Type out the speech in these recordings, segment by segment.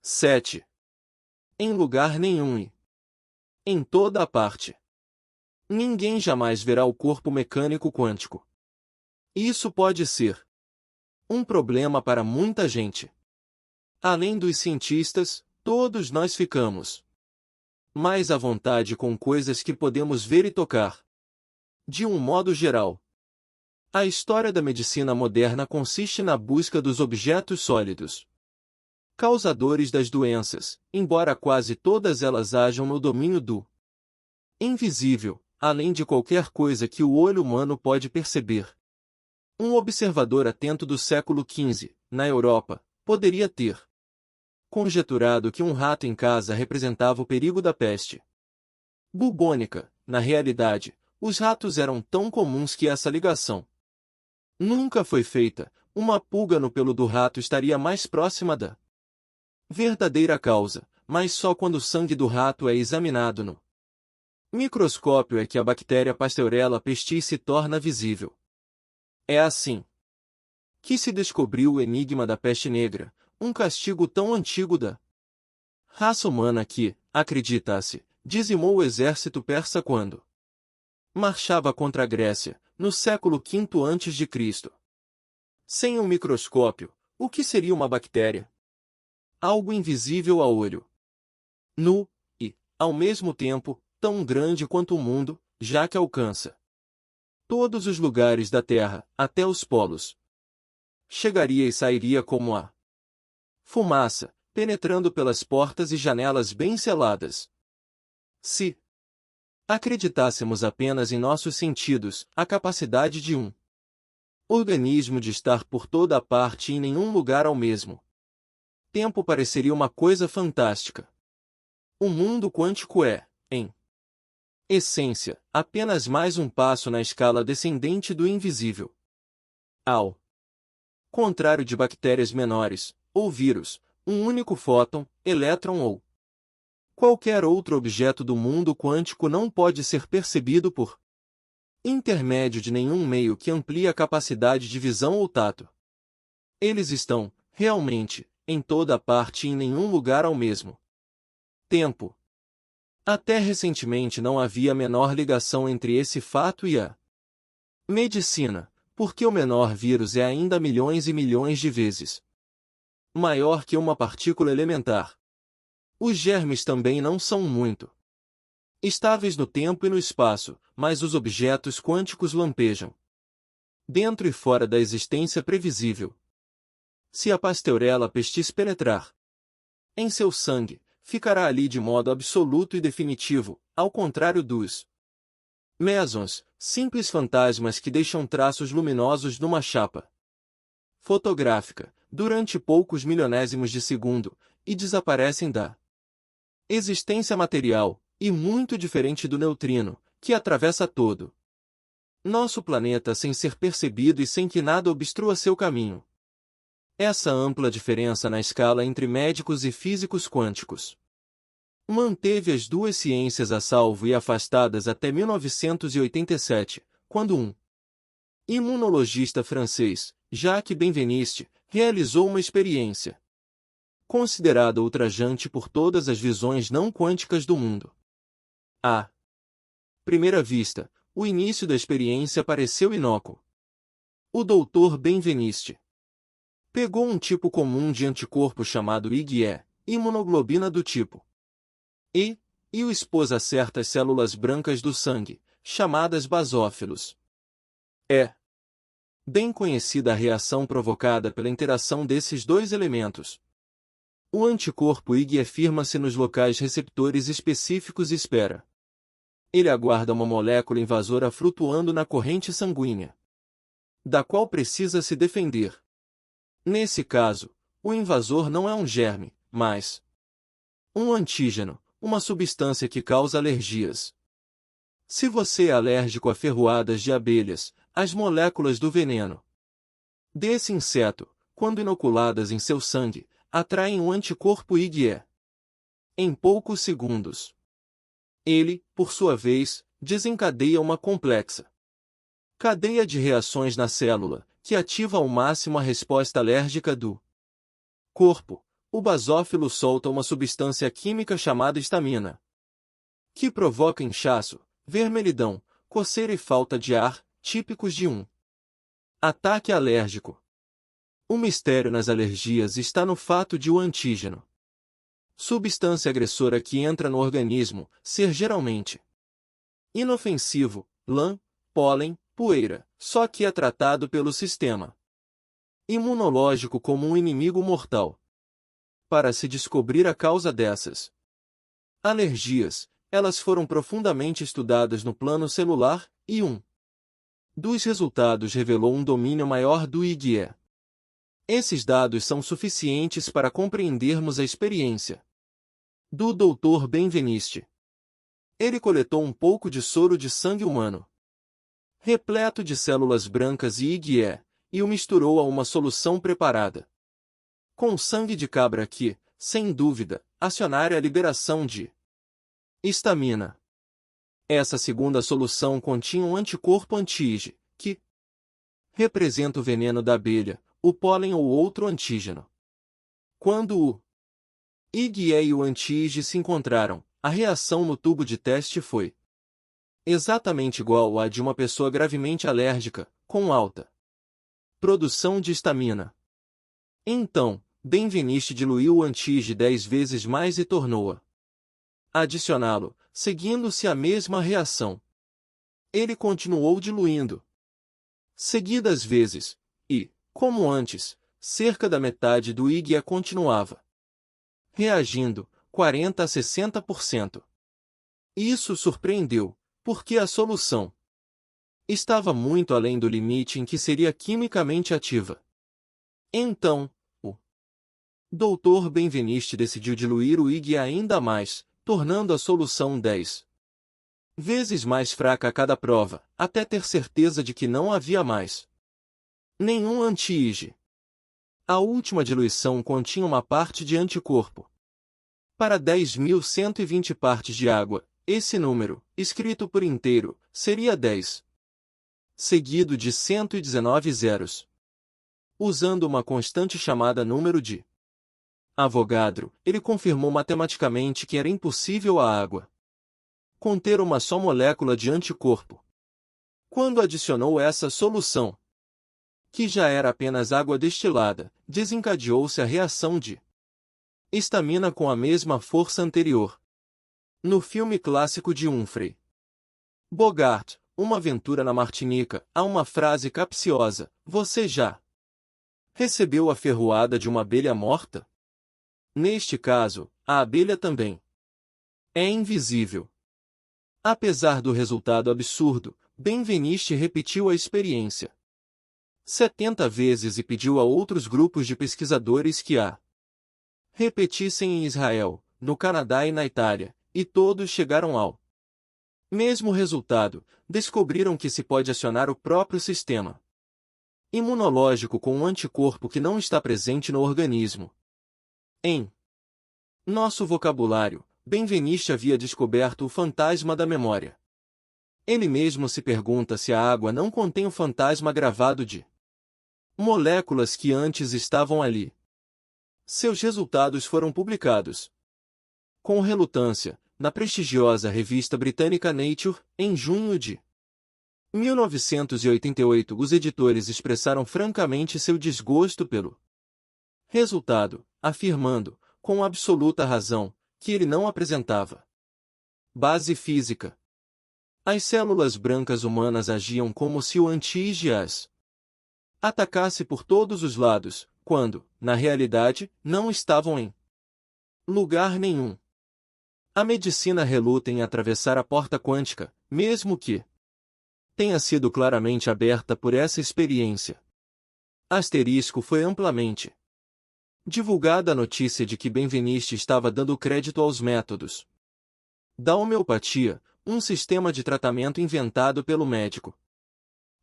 7. Em lugar nenhum e em toda a parte. Ninguém jamais verá o corpo mecânico quântico. Isso pode ser um problema para muita gente. Além dos cientistas, todos nós ficamos mais à vontade com coisas que podemos ver e tocar. De um modo geral, a história da medicina moderna consiste na busca dos objetos sólidos, causadores das doenças, embora quase todas elas hajam no domínio do invisível, além de qualquer coisa que o olho humano pode perceber. Um observador atento do século XV, na Europa, poderia ter conjeturado que um rato em casa representava o perigo da peste bubônica. Na realidade, os ratos eram tão comuns que essa ligação nunca foi feita. Uma pulga no pelo do rato estaria mais próxima da verdadeira causa, mas só quando o sangue do rato é examinado no microscópio é que a bactéria Pasteurella pestis se torna visível. É assim que se descobriu o enigma da peste negra, um castigo tão antigo da raça humana que, acredita-se, dizimou o exército persa quando marchava contra a Grécia, no século V a.C. Sem um microscópio, o que seria uma bactéria? Algo invisível a olho nu, e, ao mesmo tempo, tão grande quanto o mundo, já que alcança todos os lugares da Terra, até os polos. Chegaria e sairia como a fumaça, penetrando pelas portas e janelas bem seladas. Se acreditássemos apenas em nossos sentidos, a capacidade de um organismo de estar por toda a parte e em nenhum lugar ao mesmo tempo pareceria uma coisa fantástica. O mundo quântico é, em essência, apenas mais um passo na escala descendente do invisível. Ao contrário de bactérias menores, ou vírus, um único fóton, elétron ou qualquer outro objeto do mundo quântico não pode ser percebido por intermédio de nenhum meio que amplie a capacidade de visão ou tato. Eles estão, realmente, em toda parte e em nenhum lugar ao mesmo tempo. Até recentemente não havia a menor ligação entre esse fato e a medicina, porque o menor vírus é ainda milhões e milhões de vezes maior que uma partícula elementar. Os germes também não são muito estáveis no tempo e no espaço, mas os objetos quânticos lampejam dentro e fora da existência previsível. Se a Pasteurella pestis penetrar em seu sangue, ficará ali de modo absoluto e definitivo, ao contrário dos mesons, simples fantasmas que deixam traços luminosos numa chapa fotográfica, durante poucos milionésimos de segundo, e desaparecem da existência material, e muito diferente do neutrino, que atravessa todo nosso planeta sem ser percebido e sem que nada obstrua seu caminho. Essa ampla diferença na escala entre médicos e físicos quânticos manteve as duas ciências a salvo e afastadas até 1987, quando um imunologista francês, Jacques Benveniste, realizou uma experiência considerada ultrajante por todas as visões não quânticas do mundo. À primeira vista, o início da experiência pareceu inócuo. O Dr. Benveniste pegou um tipo comum de anticorpo chamado IgE, imunoglobina do tipo E, e o expôs a certas células brancas do sangue, chamadas basófilos. É bem conhecida a reação provocada pela interação desses dois elementos. O anticorpo IgE firma-se nos locais receptores específicos e espera. Ele aguarda uma molécula invasora flutuando na corrente sanguínea, da qual precisa se defender. Nesse caso, o invasor não é um germe, mas um antígeno, uma substância que causa alergias. Se você é alérgico a ferroadas de abelhas, as moléculas do veneno desse inseto, quando inoculadas em seu sangue, atraem um anticorpo IgE. Em poucos segundos, ele, por sua vez, desencadeia uma complexa cadeia de reações na célula, que ativa ao máximo a resposta alérgica do corpo, o basófilo solta uma substância química chamada histamina, que provoca inchaço, vermelhidão, coceira e falta de ar, típicos de um ataque alérgico. O mistério nas alergias está no fato de o antígeno, substância agressora que entra no organismo, ser geralmente inofensivo, lã, pólen, poeira, só que é tratado pelo sistema imunológico como um inimigo mortal. Para se descobrir a causa dessas alergias, elas foram profundamente estudadas no plano celular, e um dos resultados revelou um domínio maior do IgE. Esses dados são suficientes para compreendermos a experiência do Dr. Benveniste. Ele coletou um pouco de soro de sangue humano, repleto de células brancas e IgE, e o misturou a uma solução preparada com sangue de cabra que, sem dúvida, acionaria a liberação de histamina. Essa segunda solução continha um anticorpo anti-IgE, que representa o veneno da abelha, o pólen ou outro antígeno. Quando o IgE e o anti-IgE se encontraram, a reação no tubo de teste foi exatamente igual à de uma pessoa gravemente alérgica, com alta produção de histamina. Então, Benveniste diluiu o anti-IgE 10 vezes mais e tornou-a adicioná-lo, seguindo-se a mesma reação. Ele continuou diluindo seguidas vezes, e, como antes, cerca da metade do IgE continuava reagindo, 40 a 60%. Isso surpreendeu, porque a solução estava muito além do limite em que seria quimicamente ativa. Então, o Dr. Benveniste decidiu diluir o IgE ainda mais, tornando a solução 10 vezes mais fraca a cada prova, até ter certeza de que não havia mais nenhum anti-IgE. A última diluição continha uma parte de anticorpo. Para 10.120 partes de água, esse número, escrito por inteiro, seria 10, seguido de 119 zeros. Usando uma constante chamada número de Avogadro, ele confirmou matematicamente que era impossível a água conter uma só molécula de anticorpo. Quando adicionou essa solução, que já era apenas água destilada, desencadeou-se a reação de histamina com a mesma força anterior. No filme clássico de Humphrey Bogart, Uma Aventura na Martinica, há uma frase capciosa: você já recebeu a ferroada de uma abelha morta? Neste caso, a abelha também é invisível. Apesar do resultado absurdo, Benveniste repetiu a experiência 70 vezes e pediu a outros grupos de pesquisadores que a repetissem em Israel, no Canadá e na Itália, e todos chegaram ao mesmo resultado. Descobriram que se pode acionar o próprio sistema imunológico com um anticorpo que não está presente no organismo. Em nosso vocabulário, Benveniste havia descoberto o fantasma da memória. Ele mesmo se pergunta se a água não contém o fantasma gravado de moléculas que antes estavam ali. Seus resultados foram publicados com relutância na prestigiosa revista britânica Nature, em junho de 1988. Os editores expressaram francamente seu desgosto pelo resultado, afirmando, com absoluta razão, que ele não apresentava base física. As células brancas humanas agiam como se o anti-IgE as atacasse por todos os lados, quando, na realidade, não estavam em lugar nenhum. A medicina reluta em atravessar a porta quântica, mesmo que tenha sido claramente aberta por essa experiência. Asterisco foi amplamente divulgada a notícia de que Benveniste estava dando crédito aos métodos da homeopatia, um sistema de tratamento inventado pelo médico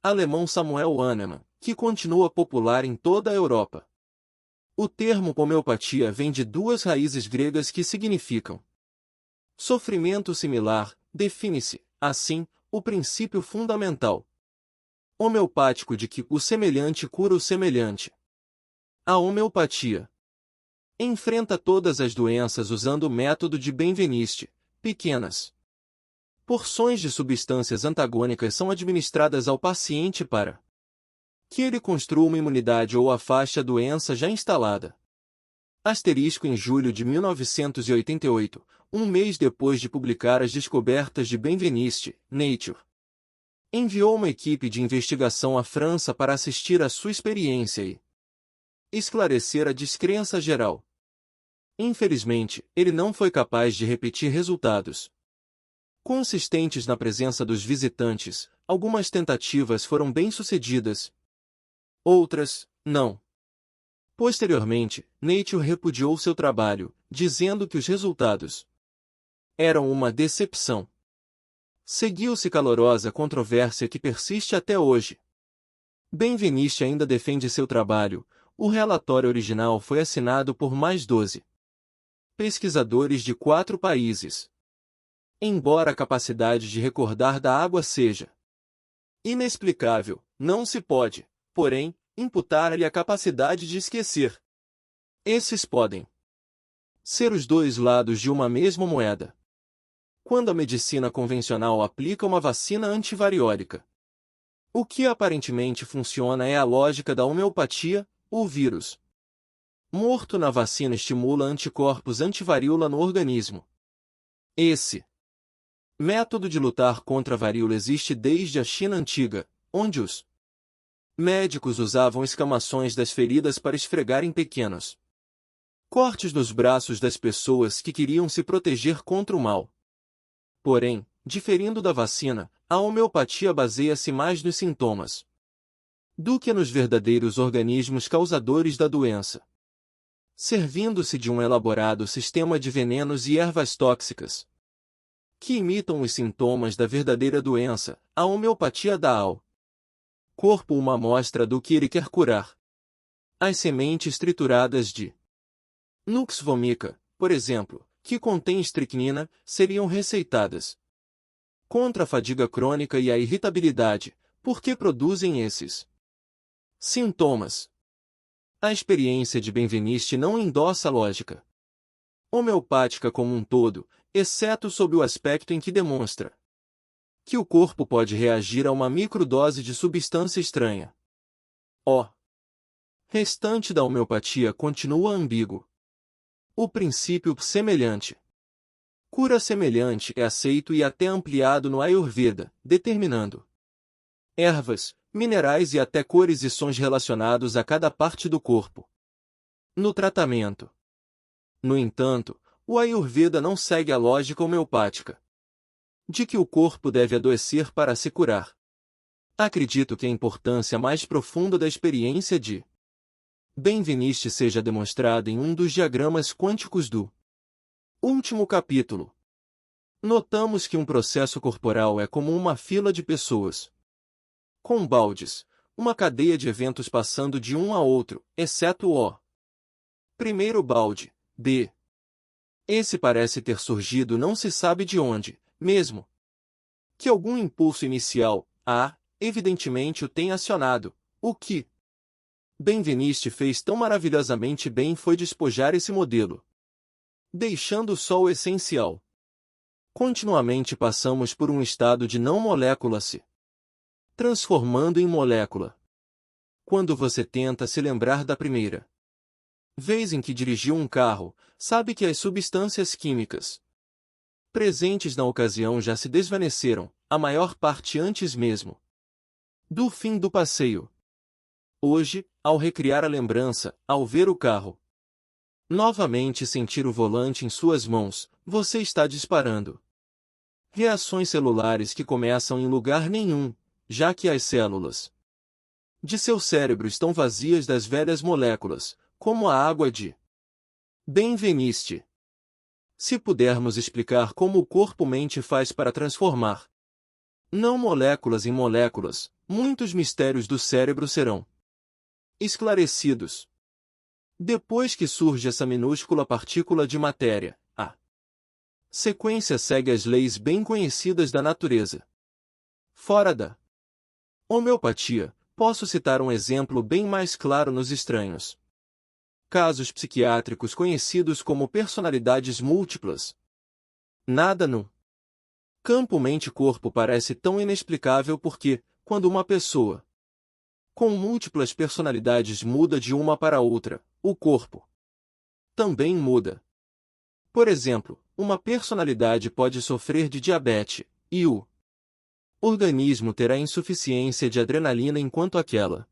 alemão Samuel Hahnemann, que continua popular em toda a Europa. O termo homeopatia vem de duas raízes gregas que significam sofrimento similar. Define-se, assim, o princípio fundamental homeopático de que o semelhante cura o semelhante. A homeopatia Enfrenta todas as doenças usando o método de Benveniste. Pequenas porções de substâncias antagônicas são administradas ao paciente para que ele construa uma imunidade ou afaste a doença já instalada. Asterisco em julho de 1988, um mês depois de publicar as descobertas de Benveniste, Nature enviou uma equipe de investigação à França para assistir à sua experiência e esclarecer a descrença geral. Infelizmente, ele não foi capaz de repetir resultados consistentes na presença dos visitantes. Algumas tentativas foram bem-sucedidas, outras, não. Posteriormente, Nature repudiou seu trabalho, dizendo que os resultados eram uma decepção. Seguiu-se calorosa controvérsia que persiste até hoje. Benveniste ainda defende seu trabalho. O relatório original foi assinado por mais 12 pesquisadores de 4 países. Embora a capacidade de recordar da água seja inexplicável, não se pode, porém, imputar-lhe a capacidade de esquecer. Esses podem ser os dois lados de uma mesma moeda. Quando a medicina convencional aplica uma vacina antivariólica, o que aparentemente funciona é a lógica da homeopatia. O vírus morto na vacina estimula anticorpos antivaríola no organismo. Esse método de lutar contra a varíola existe desde a China antiga, onde os médicos usavam escamações das feridas para esfregarem pequenos cortes nos braços das pessoas que queriam se proteger contra o mal. Porém, diferindo da vacina, a homeopatia baseia-se mais nos sintomas do que nos verdadeiros organismos causadores da doença. Servindo-se de um elaborado sistema de venenos e ervas tóxicas que imitam os sintomas da verdadeira doença, a homeopatia dá ao corpo uma amostra do que ele quer curar. As sementes trituradas de Nux vomica, por exemplo, que contém estricnina, seriam receitadas contra a fadiga crônica e a irritabilidade, porque produzem esses sintomas. A experiência de Benveniste não endossa a lógica homeopática como um todo, exceto sob o aspecto em que demonstra que o corpo pode reagir a uma microdose de substância estranha. O restante da homeopatia continua ambíguo. O princípio semelhante. Cura semelhante é aceito e até ampliado no Ayurveda, determinando ervas, minerais e até cores e sons relacionados a cada parte do corpo. No tratamento. No entanto, o Ayurveda não segue a lógica homeopática de que o corpo deve adoecer para se curar. Acredito que a importância mais profunda da experiência de Benveniste seja demonstrada em um dos diagramas quânticos do último capítulo. Notamos que um processo corporal é como uma fila de pessoas com baldes, uma cadeia de eventos passando de um a outro, exceto o primeiro balde, B. Esse parece ter surgido não se sabe de onde, mesmo que algum impulso inicial, A, evidentemente o tenha acionado. O que Benveniste fez tão maravilhosamente bem foi despojar esse modelo, deixando só o essencial. Continuamente passamos por um estado de não molécula se transformando em molécula. Quando você tenta se lembrar da primeira vez em que dirigiu um carro, sabe que as substâncias químicas presentes na ocasião já se desvaneceram, a maior parte antes mesmo do fim do passeio. Hoje, ao recriar a lembrança, ao ver o carro novamente sentir o volante em suas mãos, você está disparando reações celulares que começam em lugar nenhum, já que as células de seu cérebro estão vazias das velhas moléculas, como a água de Benveniste. Se pudermos explicar como o corpo-mente faz para transformar não moléculas em moléculas, muitos mistérios do cérebro serão esclarecidos. Depois que surge essa minúscula partícula de matéria, a sequência segue as leis bem conhecidas da natureza. Fora da homeopatia, posso citar um exemplo bem mais claro nos estranhos casos psiquiátricos conhecidos como personalidades múltiplas. Nada no campo mente-corpo parece tão inexplicável porque, quando uma pessoa com múltiplas personalidades muda de uma para outra, o corpo também muda. Por exemplo, uma personalidade pode sofrer de diabetes, e o organismo terá insuficiência de adrenalina enquanto aquela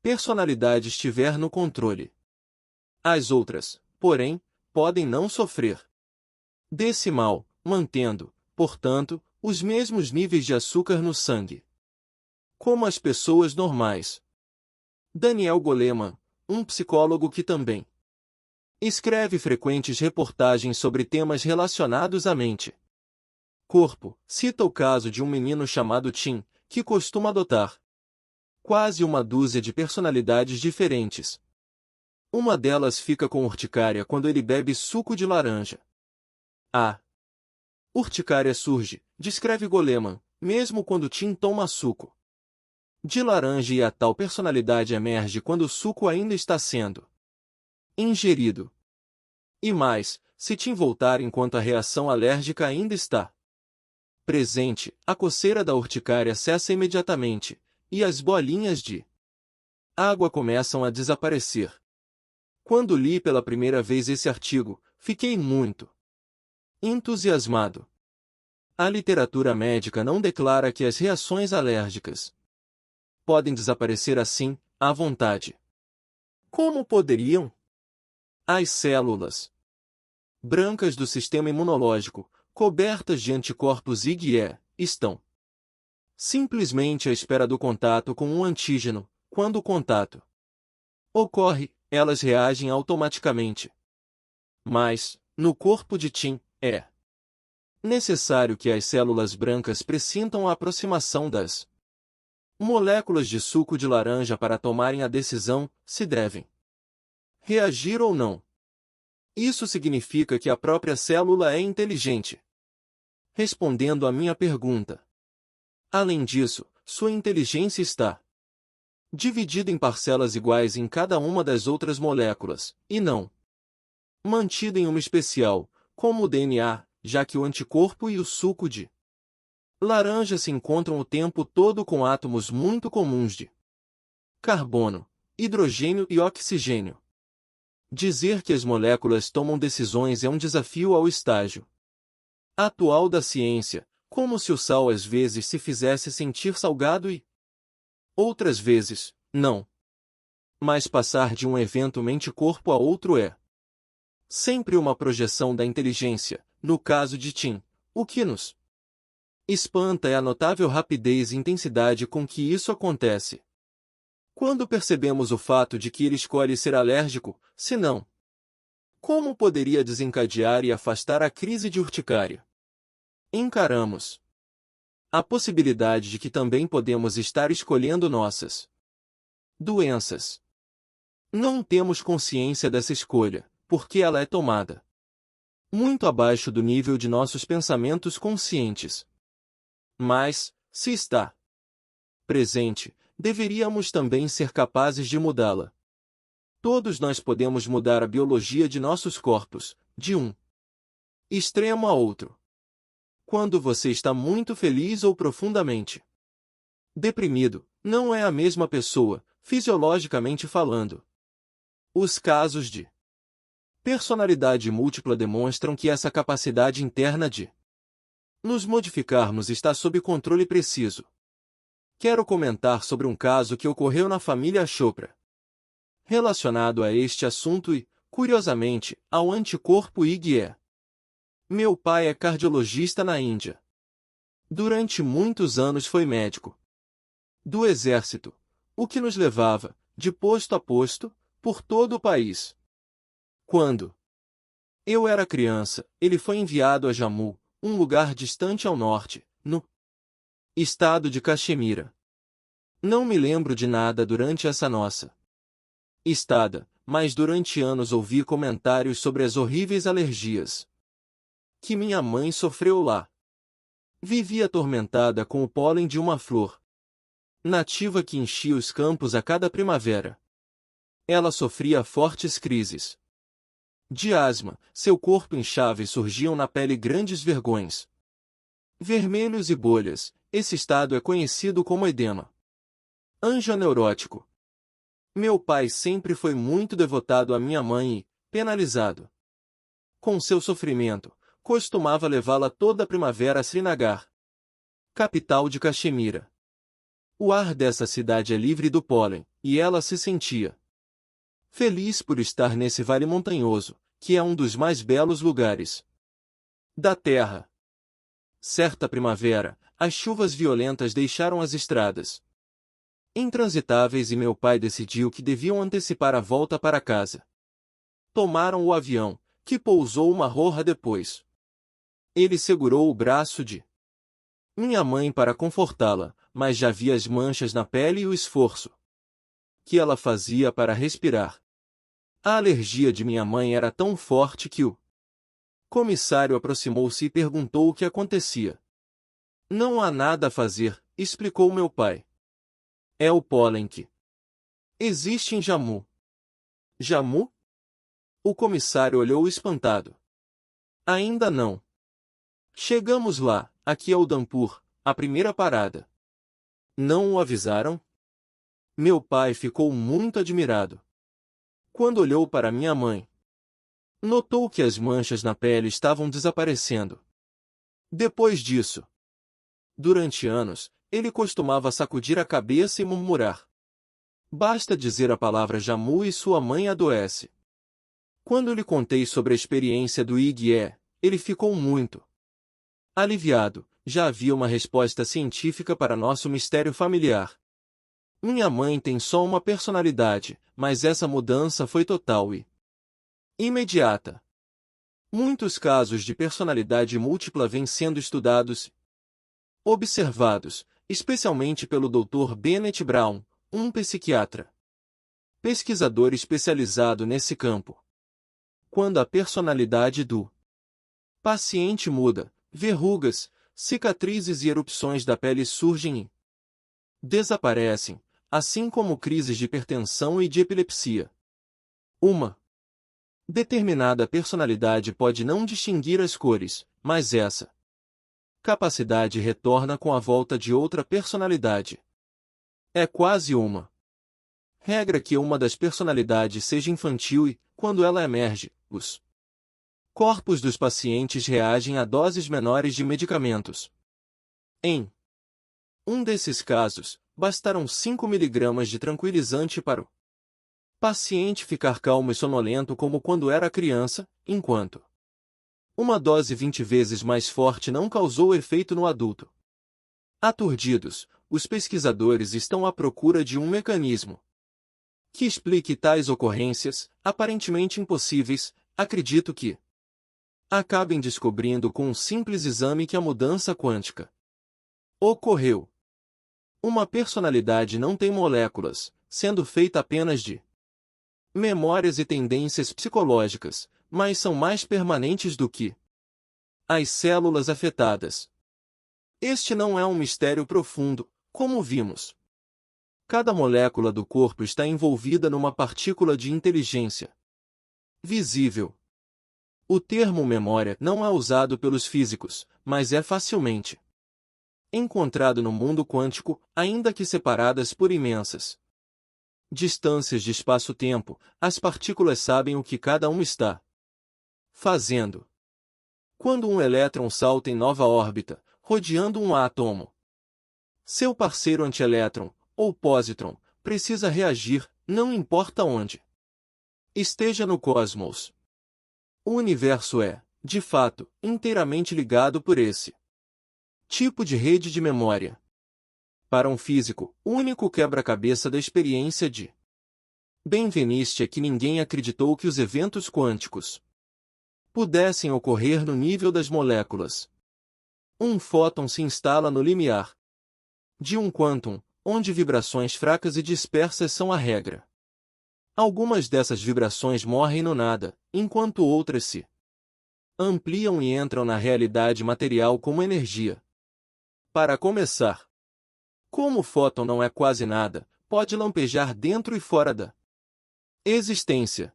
personalidade estiver no controle. As outras, porém, podem não sofrer desse mal, mantendo, portanto, os mesmos níveis de açúcar no sangue, como as pessoas normais. Daniel Goleman, um psicólogo que também escreve frequentes reportagens sobre temas relacionados à mente, corpo, cita o caso de um menino chamado Tim, que costuma adotar quase uma dúzia de personalidades diferentes. Uma delas fica com urticária quando ele bebe suco de laranja. A urticária surge, descreve Goleman, mesmo quando Tim toma suco de laranja, e a tal personalidade emerge quando o suco ainda está sendo ingerido. E mais, se Tim voltar enquanto a reação alérgica ainda está presente, a coceira da urticária cessa imediatamente, e as bolinhas de água começam a desaparecer. Quando li pela primeira vez esse artigo, fiquei muito entusiasmado. A literatura médica não declara que as reações alérgicas podem desaparecer assim, à vontade. Como poderiam? As células brancas do sistema imunológico, cobertas de anticorpos IgE, estão simplesmente à espera do contato com um antígeno. Quando o contato ocorre, elas reagem automaticamente. Mas, no corpo de Tim, é necessário que as células brancas pressintam a aproximação das moléculas de suco de laranja para tomarem a decisão se devem reagir ou não. Isso significa que a própria célula é inteligente. Respondendo à minha pergunta. Além disso, sua inteligência está dividida em parcelas iguais em cada uma das outras moléculas, e não mantida em uma especial, como o DNA, já que o anticorpo e o suco de laranja se encontram o tempo todo com átomos muito comuns de carbono, hidrogênio e oxigênio. Dizer que as moléculas tomam decisões é um desafio ao estágio atual da ciência, como se o sal às vezes se fizesse sentir salgado e outras vezes, não. Mas passar de um evento mente-corpo a outro é sempre uma projeção da inteligência. No caso de Tim, o que nos espanta é a notável rapidez e intensidade com que isso acontece. Quando percebemos o fato de que ele escolhe ser alérgico, se não, como poderia desencadear e afastar a crise de urticária? Encaramos a possibilidade de que também podemos estar escolhendo nossas doenças. Não temos consciência dessa escolha, porque ela é tomada muito abaixo do nível de nossos pensamentos conscientes. Mas, se está presente, deveríamos também ser capazes de mudá-la. Todos nós podemos mudar a biologia de nossos corpos, de um extremo a outro. Quando você está muito feliz ou profundamente deprimido, não é a mesma pessoa, fisiologicamente falando. Os casos de personalidade múltipla demonstram que essa capacidade interna de nos modificarmos está sob controle preciso. Quero comentar sobre um caso que ocorreu na família Chopra, relacionado a este assunto e, curiosamente, ao anticorpo IgE. Meu pai é cardiologista na Índia. Durante muitos anos foi médico do exército, o que nos levava, de posto a posto, por todo o país. Quando eu era criança, ele foi enviado a Jammu, um lugar distante ao norte, no estado de Caxemira. Não me lembro de nada durante essa nossa estada, mas durante anos ouvi comentários sobre as horríveis alergias que minha mãe sofreu lá. Vivia atormentada com o pólen de uma flor nativa que enchia os campos a cada primavera. Ela sofria fortes crises de asma, seu corpo inchava e surgiam na pele grandes vergões vermelhos e bolhas. Esse estado é conhecido como edema anjoneurótico. Meu pai sempre foi muito devotado à minha mãe e, penalizado com seu sofrimento, costumava levá-la toda a primavera a Srinagar, capital de Caxemira. O ar dessa cidade é livre do pólen, e ela se sentia feliz por estar nesse vale montanhoso, que é um dos mais belos lugares da terra. Certa primavera, as chuvas violentas deixaram as estradas intransitáveis e meu pai decidiu que deviam antecipar a volta para casa. Tomaram o avião, que pousou uma hora depois. Ele segurou o braço de minha mãe para confortá-la, mas já via as manchas na pele e o esforço que ela fazia para respirar. A alergia de minha mãe era tão forte que o comissário aproximou-se e perguntou o que acontecia. Não há nada a fazer, explicou meu pai. É o pólen que existe em Jammu. Jammu? O comissário olhou espantado. Ainda não. Chegamos lá, aqui é Udhampur, a primeira parada. Não o avisaram? Meu pai ficou muito admirado. Quando olhou para minha mãe, notou que as manchas na pele estavam desaparecendo. Depois disso, durante anos, ele costumava sacudir a cabeça e murmurar. Basta dizer a palavra Jammu e sua mãe adoece. Quando lhe contei sobre a experiência do IgE, ele ficou muito aliviado. Já havia uma resposta científica para nosso mistério familiar. Minha mãe tem só uma personalidade, mas essa mudança foi total e imediata. Muitos casos de personalidade múltipla vêm sendo estudados, observados, especialmente pelo Dr. Bennett Brown, um psiquiatra, pesquisador especializado nesse campo. Quando a personalidade do paciente muda, verrugas, cicatrizes e erupções da pele surgem e desaparecem, assim como crises de hipertensão e de epilepsia. Uma determinada personalidade pode não distinguir as cores, mas essa capacidade retorna com a volta de outra personalidade. É quase uma regra que uma das personalidades seja infantil e, quando ela emerge, os corpos dos pacientes reagem a doses menores de medicamentos. Em um desses casos, bastaram 5 miligramas de tranquilizante para o paciente ficar calmo e sonolento como quando era criança, enquanto uma dose 20 vezes mais forte não causou efeito no adulto. Aturdidos, os pesquisadores estão à procura de um mecanismo que explique tais ocorrências, aparentemente impossíveis. Acredito que acabem descobrindo com um simples exame que a mudança quântica ocorreu. Uma personalidade não tem moléculas, sendo feita apenas de memórias e tendências psicológicas, mas são mais permanentes do que as células afetadas. Este não é um mistério profundo, como vimos. Cada molécula do corpo está envolvida numa partícula de inteligência visível. O termo memória não é usado pelos físicos, mas é facilmente encontrado no mundo quântico, ainda que separadas por imensas distâncias de espaço-tempo, as partículas sabem o que cada uma está fazendo. Quando um elétron salta em nova órbita, rodeando um átomo, seu parceiro antielétron, ou pósitron, precisa reagir, não importa onde esteja no cosmos. O universo é, de fato, inteiramente ligado por esse tipo de rede de memória. Para um físico, o único quebra-cabeça da experiência de Benveniste é que ninguém acreditou que os eventos quânticos pudessem ocorrer no nível das moléculas. Um fóton se instala no limiar de um quantum, onde vibrações fracas e dispersas são a regra. Algumas dessas vibrações morrem no nada, enquanto outras se ampliam e entram na realidade material como energia. Para começar, como o fóton não é quase nada, pode lampejar dentro e fora da existência.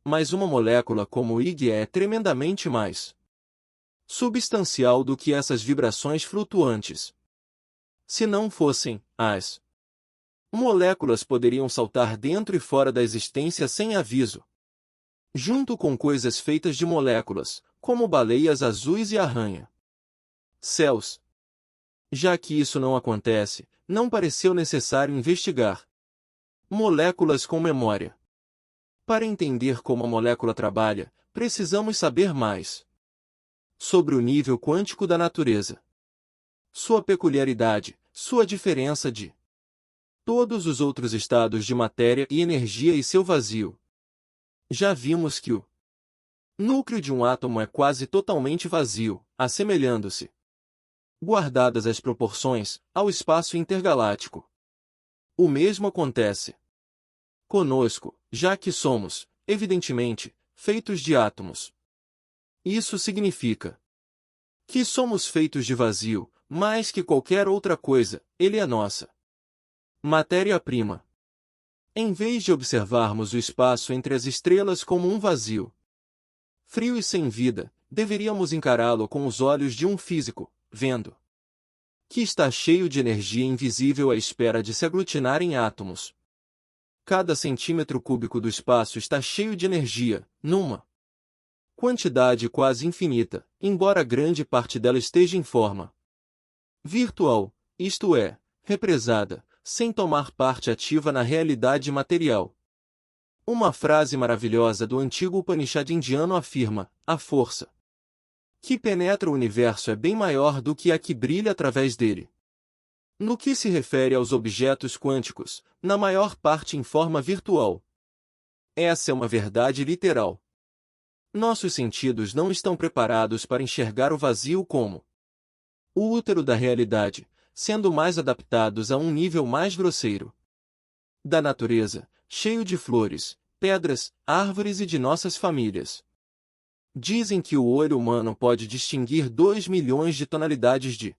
Mas uma molécula como o Ig é tremendamente mais substancial do que essas vibrações flutuantes. Se não fossem, as moléculas poderiam saltar dentro e fora da existência sem aviso, junto com coisas feitas de moléculas, como baleias azuis e arranha. Céus! Já que isso não acontece, não pareceu necessário investigar moléculas com memória. Para entender como a molécula trabalha, precisamos saber mais sobre o nível quântico da natureza, sua peculiaridade, sua diferença de todos os outros estados de matéria e energia e seu vazio. Já vimos que o núcleo de um átomo é quase totalmente vazio, assemelhando-se, guardadas as proporções, ao espaço intergaláctico. O mesmo acontece conosco, já que somos, evidentemente, feitos de átomos. Isso significa que somos feitos de vazio, mais que qualquer outra coisa, ele é nossa matéria-prima. Em vez de observarmos o espaço entre as estrelas como um vazio frio e sem vida, deveríamos encará-lo com os olhos de um físico, vendo que está cheio de energia invisível à espera de se aglutinar em átomos. Cada centímetro cúbico do espaço está cheio de energia, numa quantidade quase infinita, embora grande parte dela esteja em forma virtual, isto é, represada, sem tomar parte ativa na realidade material. Uma frase maravilhosa do antigo Upanishad indiano afirma: a força que penetra o universo é bem maior do que a que brilha através dele. No que se refere aos objetos quânticos, na maior parte em forma virtual. Essa é uma verdade literal. Nossos sentidos não estão preparados para enxergar o vazio como o útero da realidade, sendo mais adaptados a um nível mais grosseiro da natureza, cheio de flores, pedras, árvores e de nossas famílias. Dizem que o olho humano pode distinguir 2 milhões de tonalidades de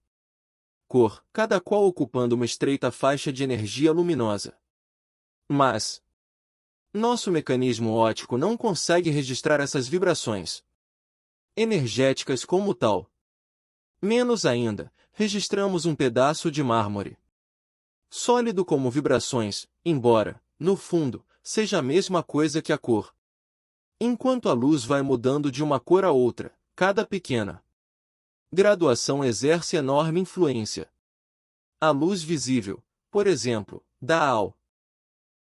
cor, cada qual ocupando uma estreita faixa de energia luminosa. Mas nosso mecanismo óptico não consegue registrar essas vibrações energéticas como tal. Menos ainda, registramos um pedaço de mármore sólido como vibrações, embora, no fundo, seja a mesma coisa que a cor. Enquanto a luz vai mudando de uma cor a outra, cada pequena graduação exerce enorme influência. A luz visível, por exemplo, dá ao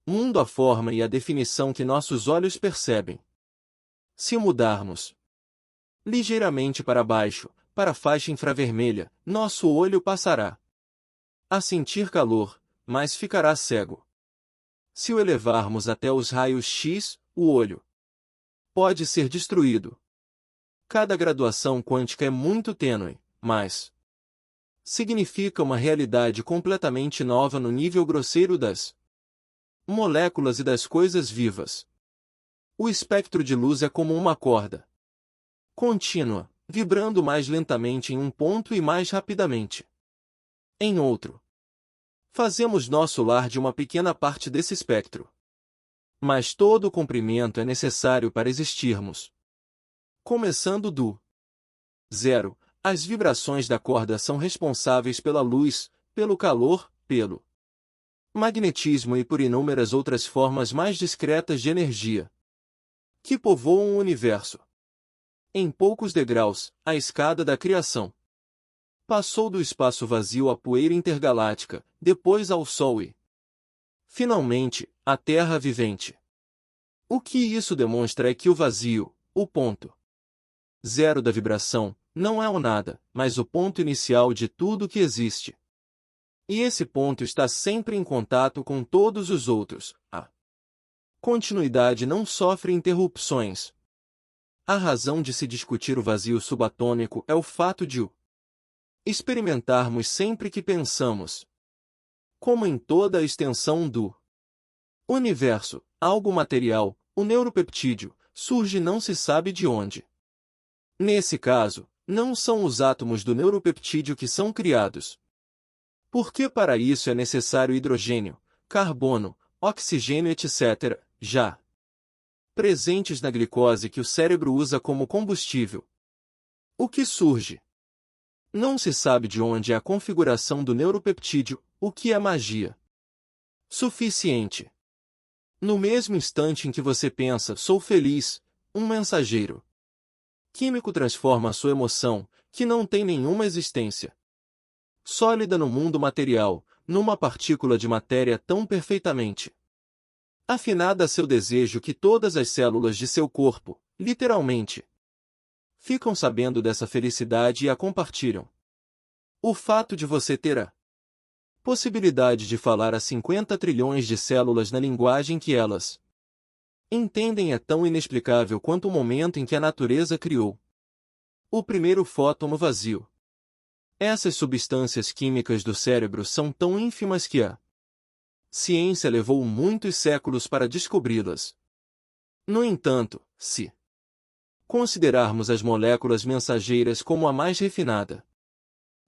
mundo a forma e a definição que nossos olhos percebem. Se mudarmos ligeiramente para baixo, para a faixa infravermelha, nosso olho passará a sentir calor, mas ficará cego. Se o elevarmos até os raios X, o olho pode ser destruído. Cada graduação quântica é muito tênue, mas significa uma realidade completamente nova no nível grosseiro das moléculas e das coisas vivas. O espectro de luz é como uma corda contínua, vibrando mais lentamente em um ponto e mais rapidamente em outro. Fazemos nosso lar de uma pequena parte desse espectro. Mas todo o comprimento é necessário para existirmos. Começando do zero, as vibrações da corda são responsáveis pela luz, pelo calor, pelo magnetismo e por inúmeras outras formas mais discretas de energia que povoam o universo. Em poucos degraus, a escada da criação passou do espaço vazio à poeira intergaláctica, depois ao Sol e, finalmente, à Terra vivente. O que isso demonstra é que o vazio, o ponto zero da vibração, não é o nada, mas o ponto inicial de tudo que existe. E esse ponto está sempre em contato com todos os outros. A continuidade não sofre interrupções. A razão de se discutir o vazio subatômico é o fato de o experimentarmos sempre que pensamos. Como em toda a extensão do universo, algo material, o neuropeptídeo, surge não se sabe de onde. Nesse caso, não são os átomos do neuropeptídeo que são criados. Porque para isso é necessário hidrogênio, carbono, oxigênio etc., já presentes na glicose que o cérebro usa como combustível. O que surge? Não se sabe de onde é a configuração do neuropeptídeo, o que é magia suficiente. No mesmo instante em que você pensa, sou feliz, um mensageiro químico transforma a sua emoção, que não tem nenhuma existência sólida no mundo material, numa partícula de matéria tão perfeitamente afinada a seu desejo que todas as células de seu corpo, literalmente, ficam sabendo dessa felicidade e a compartilham. O fato de você ter a possibilidade de falar a 50 trilhões de células na linguagem que elas entendem é tão inexplicável quanto o momento em que a natureza criou o primeiro fóton vazio. Essas substâncias químicas do cérebro são tão ínfimas que a ciência levou muitos séculos para descobri-las. No entanto, se considerarmos as moléculas mensageiras como a mais refinada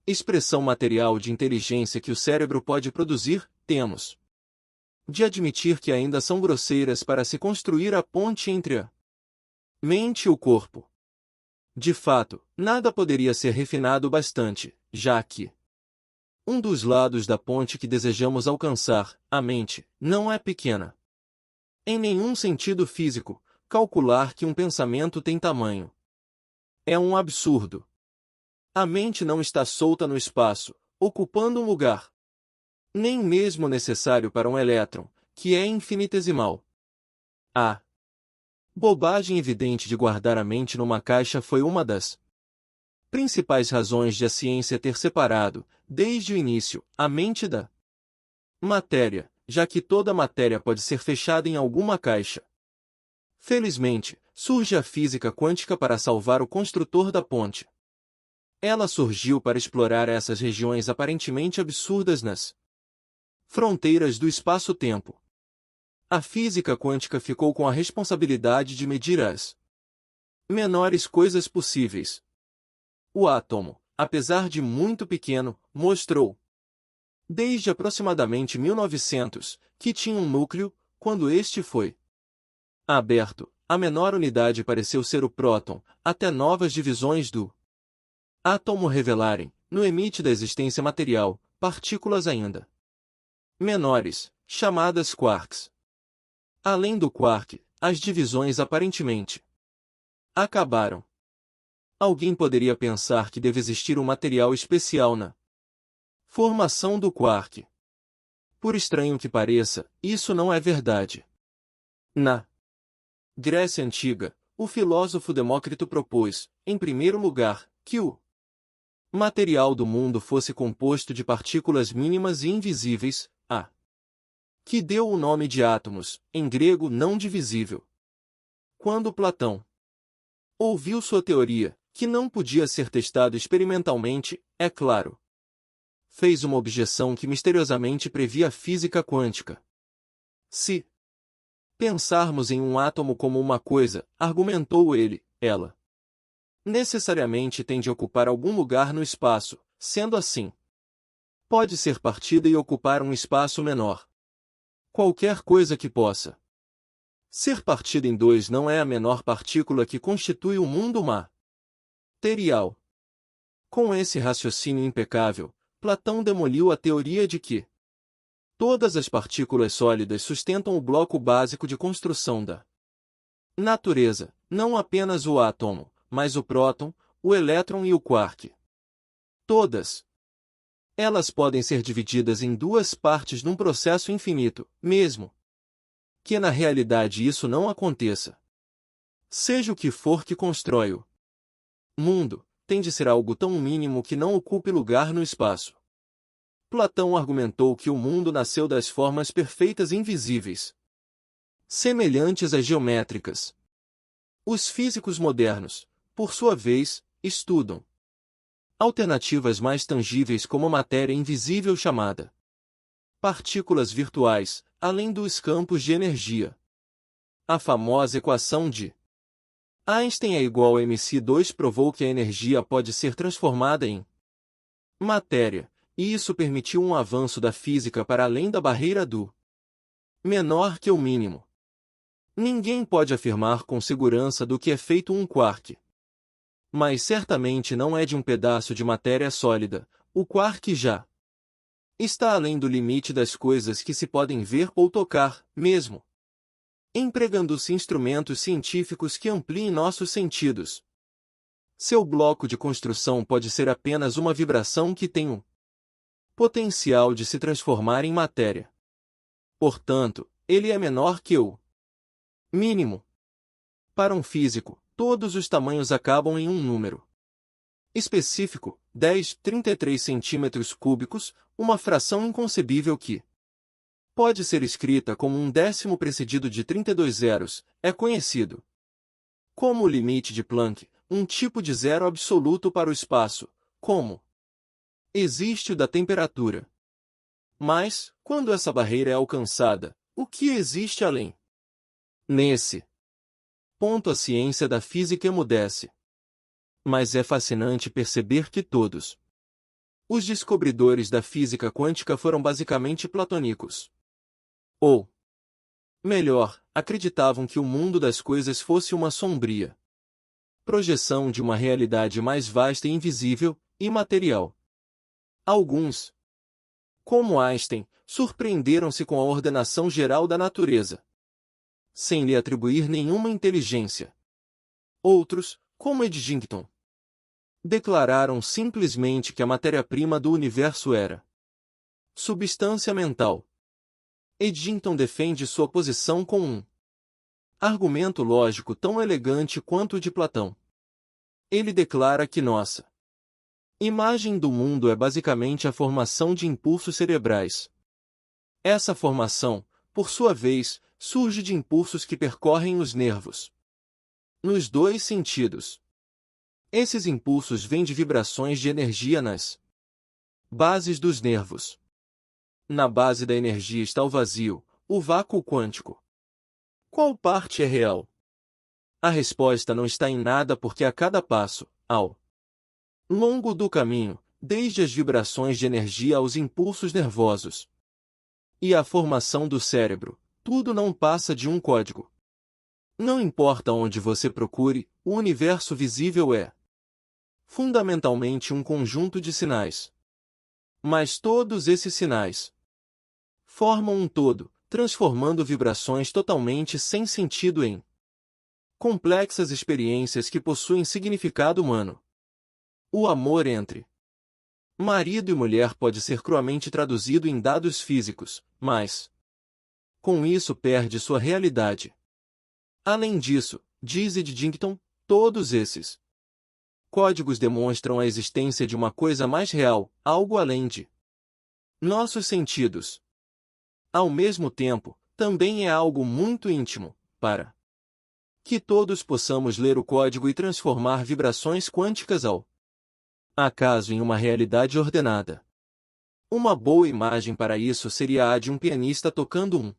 expressão material de inteligência que o cérebro pode produzir, temos de admitir que ainda são grosseiras para se construir a ponte entre a mente e o corpo. De fato, nada poderia ser refinado bastante, já que um dos lados da ponte que desejamos alcançar, a mente, não é pequena. Em nenhum sentido físico, calcular que um pensamento tem tamanho é um absurdo. A mente não está solta no espaço, ocupando um lugar nem mesmo necessário para um elétron, que é infinitesimal. A bobagem evidente de guardar a mente numa caixa foi uma das principais razões de a ciência ter separado, desde o início, a mente da matéria, já que toda matéria pode ser fechada em alguma caixa. Felizmente, surge a física quântica para salvar o construtor da ponte. Ela surgiu para explorar essas regiões aparentemente absurdas nas fronteiras do espaço-tempo. A física quântica ficou com a responsabilidade de medir as menores coisas possíveis. O átomo, apesar de muito pequeno, mostrou, desde aproximadamente 1900, que tinha um núcleo. Quando este foi aberto, a menor unidade pareceu ser o próton, até novas divisões do átomo revelarem, no limite da existência material, partículas ainda menores, chamadas quarks. Além do quark, as divisões aparentemente acabaram. Alguém poderia pensar que deve existir um material especial na formação do quark. Por estranho que pareça, isso não é verdade. Na Grécia Antiga, o filósofo Demócrito propôs, em primeiro lugar, que o material do mundo fosse composto de partículas mínimas e invisíveis, que deu o nome de átomos, em grego não divisível. Quando Platão ouviu sua teoria, que não podia ser testado experimentalmente, é claro, fez uma objeção que misteriosamente previa a física quântica. Se pensarmos em um átomo como uma coisa, argumentou ele, ela necessariamente tem de ocupar algum lugar no espaço, sendo assim, pode ser partida e ocupar um espaço menor. Qualquer coisa que possa ser partida em dois não é a menor partícula que constitui o mundo material. Com esse raciocínio impecável, Platão demoliu a teoria de que todas as partículas sólidas sustentam o bloco básico de construção da natureza, não apenas o átomo, mas o próton, o elétron e o quark. Todas elas podem ser divididas em duas partes num processo infinito, mesmo que na realidade isso não aconteça. Seja o que for que constrói o mundo, tem de ser algo tão mínimo que não ocupe lugar no espaço. Platão argumentou que o mundo nasceu das formas perfeitas invisíveis, semelhantes às geométricas. Os físicos modernos, por sua vez, estudam alternativas mais tangíveis como a matéria invisível chamada partículas virtuais, além dos campos de energia. A famosa equação de Einstein é igual a mc2 provou que a energia pode ser transformada em matéria, e isso permitiu um avanço da física para além da barreira do menor que o mínimo. Ninguém pode afirmar com segurança do que é feito um quark. Mas certamente não é de um pedaço de matéria sólida. O quark já está além do limite das coisas que se podem ver ou tocar, mesmo empregando-se instrumentos científicos que ampliem nossos sentidos. Seu bloco de construção pode ser apenas uma vibração que tem o potencial de se transformar em matéria. Portanto, ele é menor que o mínimo. Para um físico, todos os tamanhos acabam em um número específico, 10,33 centímetros cúbicos, uma fração inconcebível que pode ser escrita como um décimo precedido de 32 zeros, é conhecido como o limite de Planck, um tipo de zero absoluto para o espaço, como existe o da temperatura. Mas, quando essa barreira é alcançada, o que existe além? Nesse ponto a ciência da física emudece. Mas é fascinante perceber que todos os descobridores da física quântica foram basicamente platônicos. Ou, melhor, acreditavam que o mundo das coisas fosse uma sombria projeção de uma realidade mais vasta e invisível, imaterial. Alguns, como Einstein, surpreenderam-se com a ordenação geral da natureza, sem lhe atribuir nenhuma inteligência. Outros, como Eddington, declararam simplesmente que a matéria-prima do universo era substância mental. Eddington defende sua posição com um argumento lógico tão elegante quanto o de Platão. Ele declara que nossa imagem do mundo é basicamente a formação de impulsos cerebrais. Essa formação, por sua vez, surge de impulsos que percorrem os nervos nos dois sentidos. Esses impulsos vêm de vibrações de energia nas bases dos nervos. Na base da energia está o vazio, o vácuo quântico. Qual parte é real? A resposta não está em nada porque a cada passo, ao longo do caminho, desde as vibrações de energia aos impulsos nervosos e a formação do cérebro, tudo não passa de um código. Não importa onde você procure, o universo visível é fundamentalmente um conjunto de sinais. Mas todos esses sinais formam um todo, transformando vibrações totalmente sem sentido em complexas experiências que possuem significado humano. O amor entre marido e mulher pode ser cruamente traduzido em dados físicos, mas com isso perde sua realidade. Além disso, diz Eddington, todos esses códigos demonstram a existência de uma coisa mais real, algo além de nossos sentidos. Ao mesmo tempo, também é algo muito íntimo, para que todos possamos ler o código e transformar vibrações quânticas ao acaso em uma realidade ordenada. Uma boa imagem para isso seria a de um pianista tocando um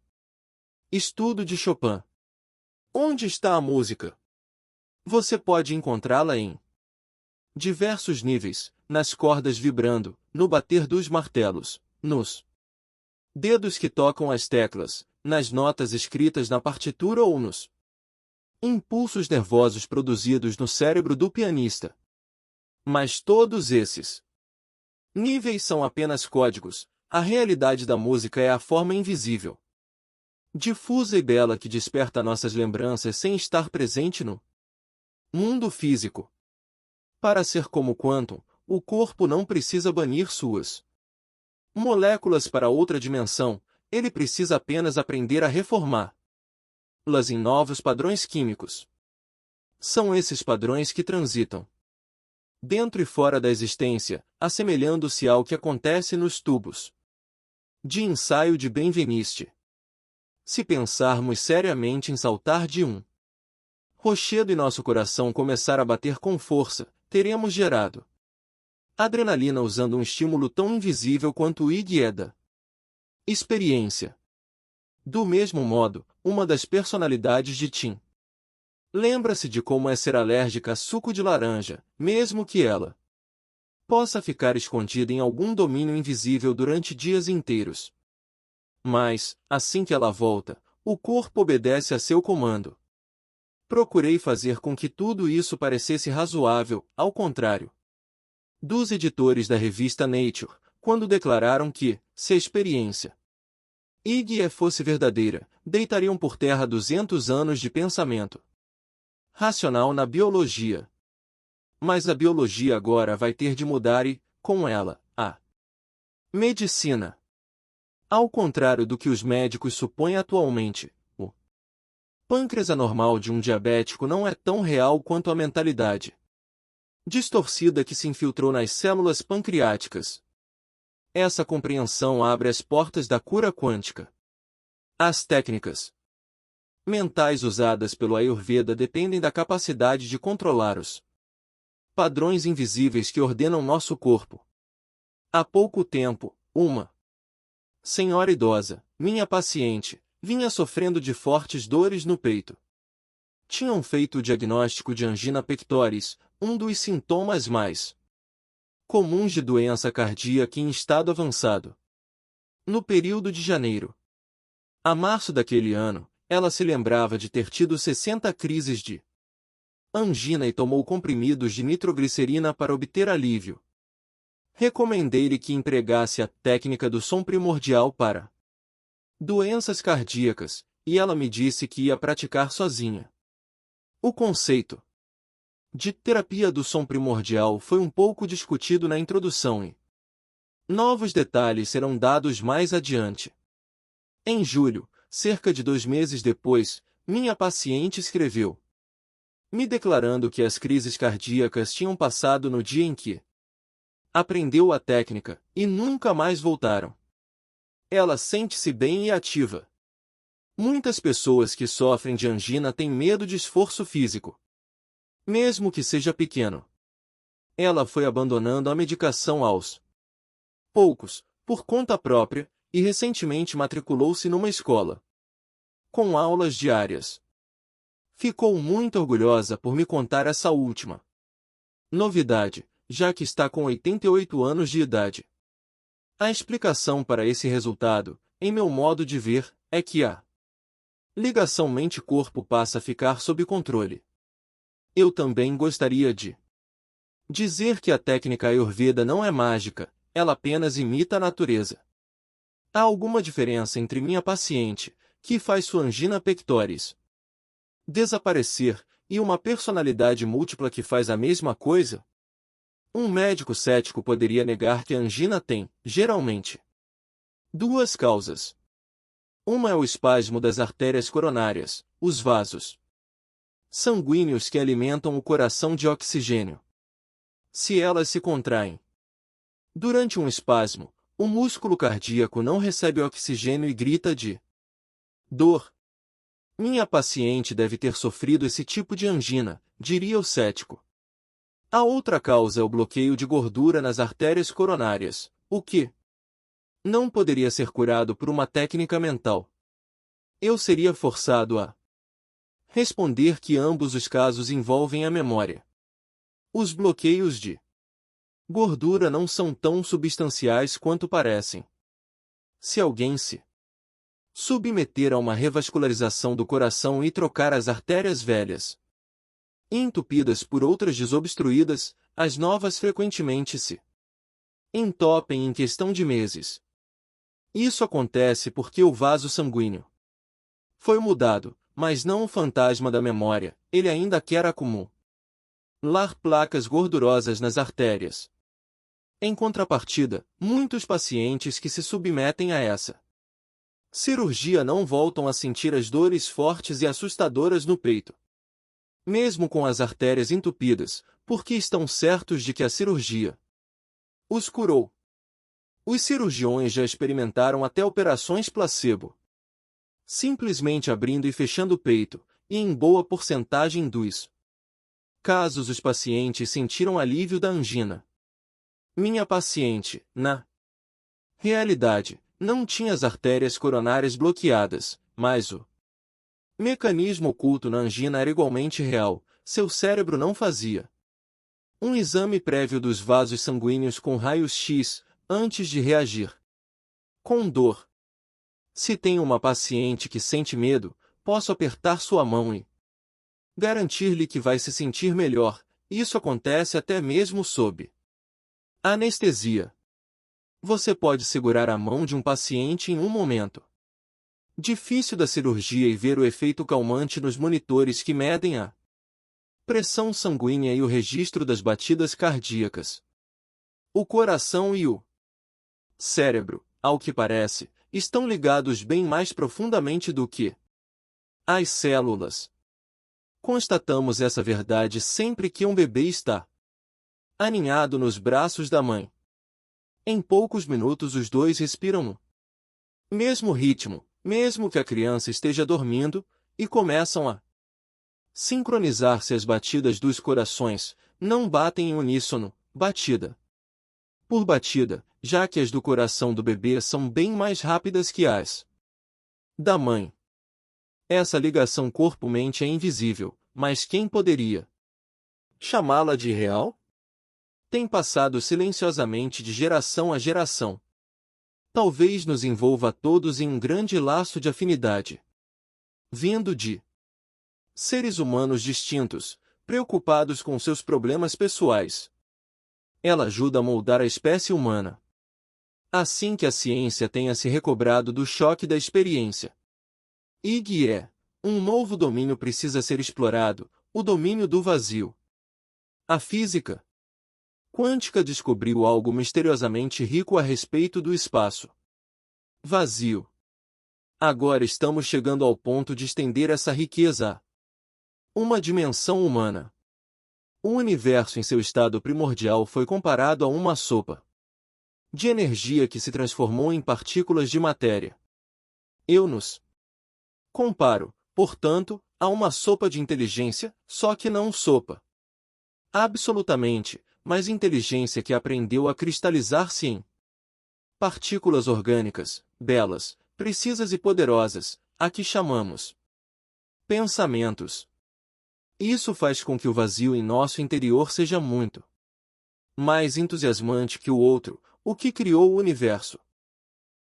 estudo de Chopin. Onde está a música? Você pode encontrá-la em diversos níveis, nas cordas vibrando, no bater dos martelos, nos dedos que tocam as teclas, nas notas escritas na partitura ou nos impulsos nervosos produzidos no cérebro do pianista. Mas todos esses níveis são apenas códigos, a realidade da música é a forma invisível, difusa e bela que desperta nossas lembranças sem estar presente no mundo físico. Para ser como quantum, o corpo não precisa banir suas moléculas para outra dimensão, ele precisa apenas aprender a reformá-las em novos padrões químicos. São esses padrões que transitam dentro e fora da existência, assemelhando-se ao que acontece nos tubos de ensaio de Benveniste. Se pensarmos seriamente em saltar de um rochedo e nosso coração começar a bater com força, teremos gerado adrenalina usando um estímulo tão invisível quanto o id é da experiência. Do mesmo modo, uma das personalidades de Tim lembra-se de como é ser alérgica a suco de laranja, mesmo que ela possa ficar escondida em algum domínio invisível durante dias inteiros. Mas, assim que ela volta, O corpo obedece a seu comando. Procurei fazer com que tudo isso parecesse razoável, ao contrário dos editores da revista Nature, quando declararam que, se a experiência Ig fosse verdadeira, deitariam por terra 200 anos de pensamento racional na biologia. Mas a biologia agora vai ter de mudar e, com ela, a medicina. Ao contrário do que os médicos supõem atualmente, o pâncreas anormal de um diabético não é tão real quanto a mentalidade distorcida que se infiltrou nas células pancreáticas. Essa compreensão abre as portas da cura quântica. As técnicas mentais usadas pelo Ayurveda dependem da capacidade de controlar os padrões invisíveis que ordenam nosso corpo. Há pouco tempo, uma senhora idosa, minha paciente, vinha sofrendo de fortes dores no peito. Tinham feito o diagnóstico de angina pectoris, um dos sintomas mais comuns de doença cardíaca em estado avançado. No período de janeiro a março daquele ano, ela se lembrava de ter tido 60 crises de angina e tomou comprimidos de nitroglicerina para obter alívio. Recomendei-lhe que empregasse a técnica do som primordial para doenças cardíacas, e ela me disse que ia praticar sozinha. O conceito de terapia do som primordial foi um pouco discutido na introdução e novos detalhes serão dados mais adiante. Em julho, cerca de 2 meses depois, minha paciente escreveu, me declarando que as crises cardíacas tinham passado no dia em que aprendeu a técnica, e nunca mais voltaram. Ela sente-se bem e ativa. Muitas pessoas que sofrem de angina têm medo de esforço físico, mesmo que seja pequeno. Ela foi abandonando a medicação aos poucos, por conta própria, e recentemente matriculou-se numa escola com aulas diárias. Ficou muito orgulhosa por me contar essa última novidade, já que está com 88 anos de idade. A explicação para esse resultado, em meu modo de ver, é que a ligação mente-corpo passa a ficar sob controle. Eu também gostaria de dizer que a técnica Ayurveda não é mágica, ela apenas imita a natureza. Há alguma diferença entre minha paciente, que faz sua angina pectoris desaparecer, e uma personalidade múltipla que faz a mesma coisa? Um médico cético poderia negar que a angina tem, geralmente, duas causas. Uma é o espasmo das artérias coronárias, os vasos sanguíneos que alimentam o coração de oxigênio. Se elas se contraem durante um espasmo, o músculo cardíaco não recebe oxigênio e grita de dor. Minha paciente deve ter sofrido esse tipo de angina, diria o cético. A outra causa é o bloqueio de gordura nas artérias coronárias, o que não poderia ser curado por uma técnica mental. Eu seria forçado a responder que ambos os casos envolvem a memória. Os bloqueios de gordura não são tão substanciais quanto parecem. Se alguém se submeter a uma revascularização do coração e trocar as artérias velhas entupidas por outras desobstruídas, as novas frequentemente se entopem em questão de meses. Isso acontece porque o vaso sanguíneo foi mudado, mas não o fantasma da memória, ele ainda quer acumular placas gordurosas nas artérias. Em contrapartida, muitos pacientes que se submetem a essa cirurgia não voltam a sentir as dores fortes e assustadoras no peito, mesmo com as artérias entupidas, porque estão certos de que a cirurgia os curou. Os cirurgiões já experimentaram até operações placebo, simplesmente abrindo e fechando o peito, e em boa porcentagem dos casos os pacientes sentiram alívio da angina. Minha paciente, na realidade, não tinha as artérias coronárias bloqueadas, mas o mecanismo oculto na angina era igualmente real, seu cérebro não fazia um exame prévio dos vasos sanguíneos com raios-x, antes de reagir com dor. Se tem uma paciente que sente medo, posso apertar sua mão e garantir-lhe que vai se sentir melhor. Isso acontece até mesmo sob anestesia. Você pode segurar a mão de um paciente em um momento difícil da cirurgia e ver o efeito calmante nos monitores que medem a pressão sanguínea e o registro das batidas cardíacas. O coração e o cérebro, ao que parece, estão ligados bem mais profundamente do que as células. Constatamos essa verdade sempre que um bebê está aninhado nos braços da mãe. Em poucos minutos os dois respiram no mesmo ritmo, mesmo que a criança esteja dormindo, e começam a sincronizar-se as batidas dos corações, não batem em uníssono, batida por batida, já que as do coração do bebê são bem mais rápidas que as da mãe. Essa ligação corpo-mente é invisível, mas quem poderia chamá-la de real? Tem passado silenciosamente de geração a geração. Talvez nos envolva a todos em um grande laço de afinidade, vindo de seres humanos distintos, preocupados com seus problemas pessoais. Ela ajuda a moldar a espécie humana. Assim que a ciência tenha se recobrado do choque da experiência. Um novo domínio precisa ser explorado, o domínio do vazio. A física quântica descobriu algo misteriosamente rico a respeito do espaço vazio. Agora estamos chegando ao ponto de estender essa riqueza a uma dimensão humana. O universo em seu estado primordial foi comparado a uma sopa de energia que se transformou em partículas de matéria. Eu nos comparo, portanto, a uma sopa de inteligência, só que não sopa absolutamente, mas inteligência que aprendeu a cristalizar-se em partículas orgânicas, belas, precisas e poderosas, a que chamamos pensamentos. Isso faz com que o vazio em nosso interior seja muito mais entusiasmante que o outro, o que criou o universo.